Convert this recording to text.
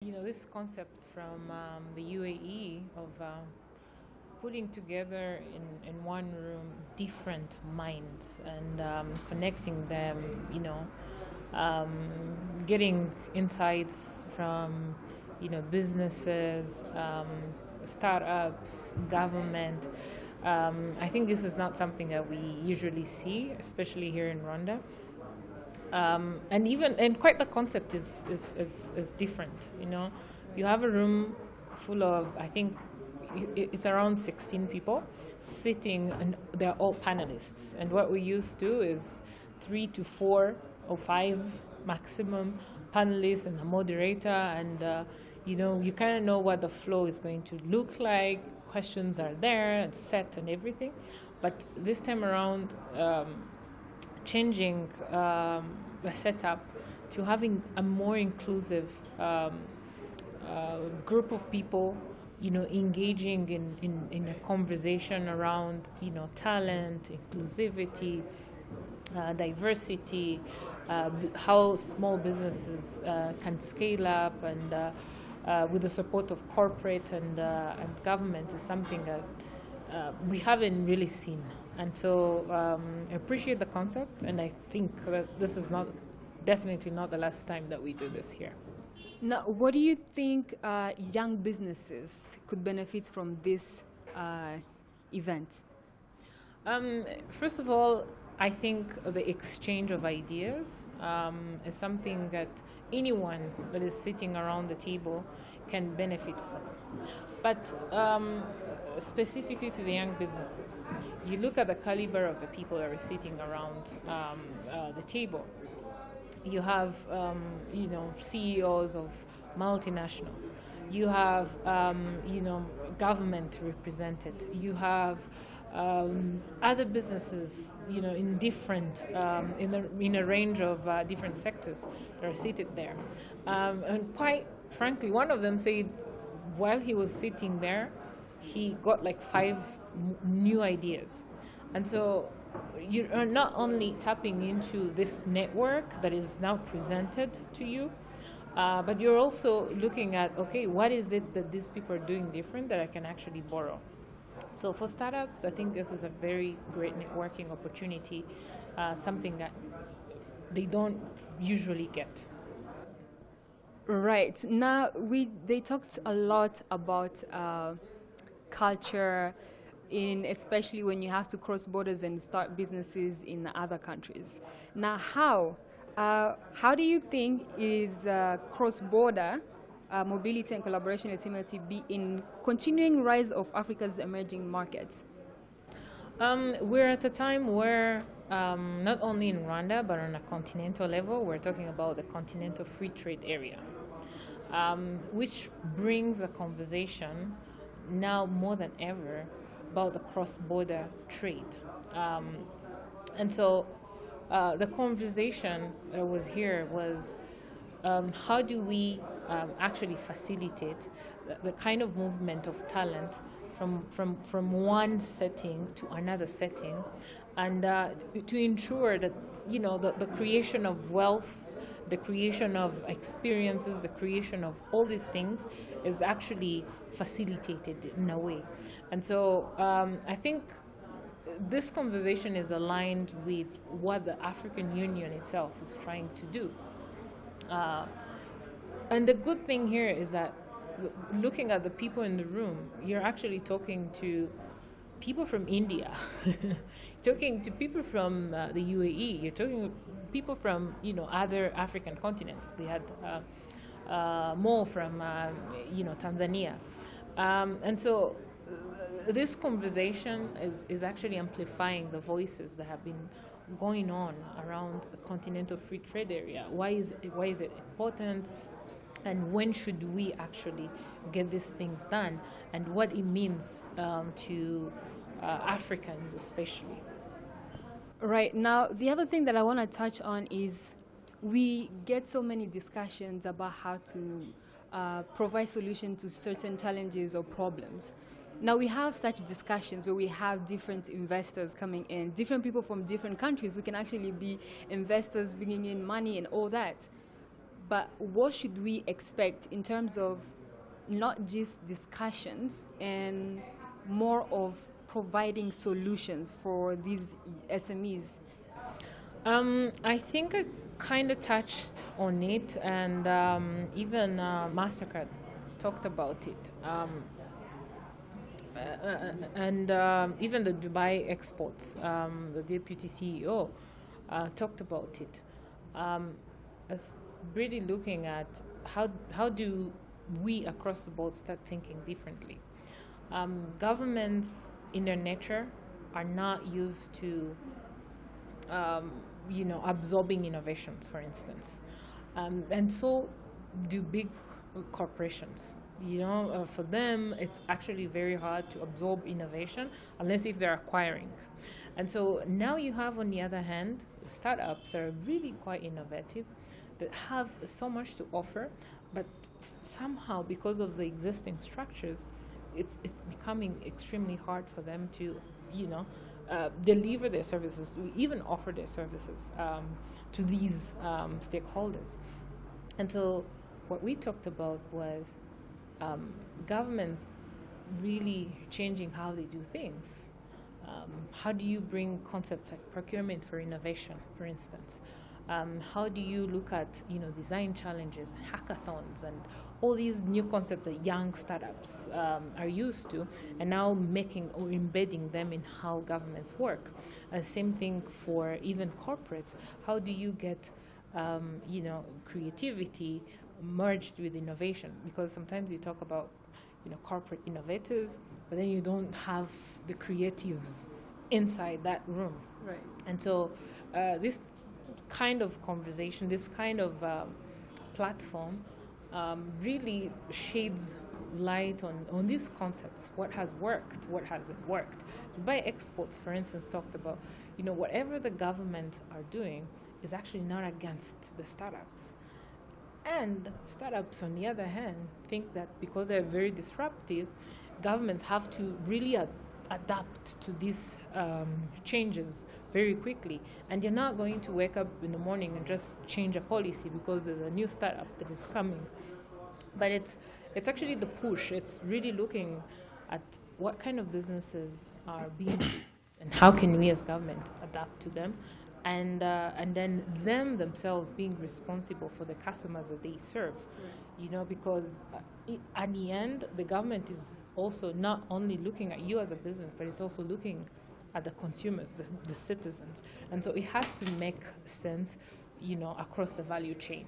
You know, this concept from the UAE of putting together in one room different minds and connecting them, getting insights from, businesses, startups, government. I think this is not something that we usually see, especially here in Rwanda. And quite the concept is different. You have a room full of, I think it's around 16 people sitting, and they're all panelists. And what we used to is 3 to 4 or 5 maximum panelists and a moderator, and you kind of know what the flow is going to look like. Questions are there and set and everything, but this time around, changing the setup to having a more inclusive group of people, engaging in a conversation around, talent, inclusivity, diversity, how small businesses can scale up, and with the support of corporate and government is something that we haven't really seen. And so I appreciate the concept, and I think that this is definitely not the last time that we do this here. Now, what do you think young businesses could benefit from this event? First of all, I think the exchange of ideas is something that anyone that is sitting around the table can benefit from. But specifically to the young businesses, you look at the caliber of the people that are sitting around the table. You have, CEOs of multinationals. You have, government represented. You have other businesses, in different, in a range of different sectors that are seated there. And quite frankly, one of them said, while he was sitting there, he got like 5 new ideas. And so you are not only tapping into this network that is now presented to you, but you're also looking at, okay, what is it that these people are doing different that I can actually borrow? So for startups, I think this is a very great networking opportunity, something that they don't usually get. Right. Now, they talked a lot about culture, especially when you have to cross borders and start businesses in other countries. Now, how do you think is cross-border mobility and collaboration ultimately be in continuing rise of Africa's emerging markets? We're at a time where not only in Rwanda, but on a continental level, we're talking about the continental free trade area, which brings a conversation now more than ever about the cross-border trade. And so the conversation that was here was how do we actually facilitate the kind of movement of talent from one setting to another setting, and to ensure that the creation of wealth, the creation of experiences, the creation of all these things is actually facilitated in a way. And so I think this conversation is aligned with what the African Union itself is trying to do. And the good thing here is that looking at the people in the room, you're actually talking to people from India, talking to people from the UAE, you're talking to people from other African continents. We had more from Tanzania, and so this conversation is actually amplifying the voices that have been going on around the continental free trade area. Why is it important? And when should we actually get these things done, and what it means to Africans especially. Right. Now, the other thing that I want to touch on is we get so many discussions about how to provide solutions to certain challenges or problems. Now, we have such discussions where we have different investors coming in, different people from different countries who can actually be investors bringing in money and all that. but what should we expect in terms of not just discussions and more of providing solutions for these SMEs? I think I kind of touched on it, and even MasterCard talked about it. And even the Dubai exports, the deputy CEO talked about it. As really looking at how do we across the board start thinking differently. Governments in their nature are not used to absorbing innovations, for instance, and so do big corporations. For them, it's actually very hard to absorb innovation unless if they're acquiring. And so now you have, on the other hand, startups that are really quite innovative, that have so much to offer, but somehow, because of the existing structures, it's becoming extremely hard for them to, deliver their services, to even offer their services to these stakeholders. And so what we talked about was governments really changing how they do things. How do you bring concepts like procurement for innovation, for instance? How do you look at design challenges, hackathons, and all these new concepts that young startups are used to, and now making or embedding them in how governments work? And same thing for even corporates. How do you get creativity merged with innovation? Because sometimes you talk about corporate innovators, but then you don't have the creatives inside that room. Right. And so this kind of conversation, this kind of platform really shades light on these concepts. What has worked, what hasn't worked. Dubai Exports, for instance, talked about whatever the government are doing is actually not against the startups. And startups, on the other hand, think that because they're very disruptive, governments have to really adapt to these changes very quickly. And you're not going to wake up in the morning and just change a policy because there's a new startup that is coming. But it's actually the push. It's really looking at what kind of businesses are being and how can we as government adapt to them. And then them themselves being responsible for the customers that they serve, because at the end, the government is also not only looking at you as a business, but it's also looking at the consumers, the citizens. And so it has to make sense, across the value chain.